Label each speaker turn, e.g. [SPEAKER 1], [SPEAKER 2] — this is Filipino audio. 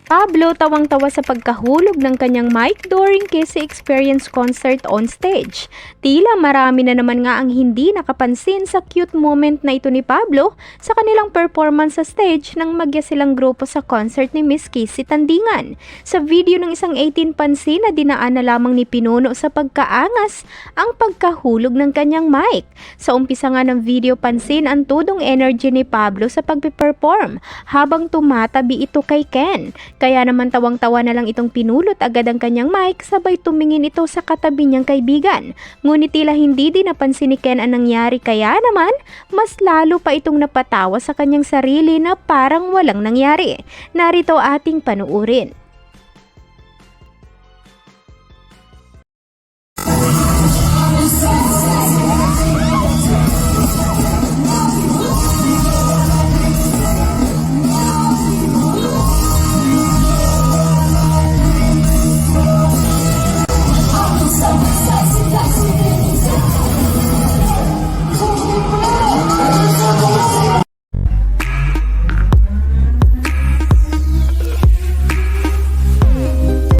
[SPEAKER 1] Pablo tawang-tawa sa pagkahulog ng kanyang mic during Kissy Experience concert on stage. Tila marami na naman nga ang hindi nakapansin sa cute moment na ito ni Pablo sa kanilang performance sa stage nang magya silang grupo sa concert ni Miss Kissy Tandingan. Sa video ng isang 18 pansin na dinaan na lamang ni Pinuno sa pagkaangas ang pagkahulog ng kanyang mic. Sa umpisa nga ng video pansin ang tudong energy ni Pablo sa pagpe-perform habang tumatabi ito kay Ken. Kaya naman tawang-tawa na lang itong pinulot agad ang kanyang mic sabay tumingin ito sa katabi niyang kaibigan. Ngunit tila hindi din napansin ni Ken ang nangyari kaya naman mas lalo pa itong napatawa sa kanyang sarili na parang walang nangyari. Narito ating panuurin.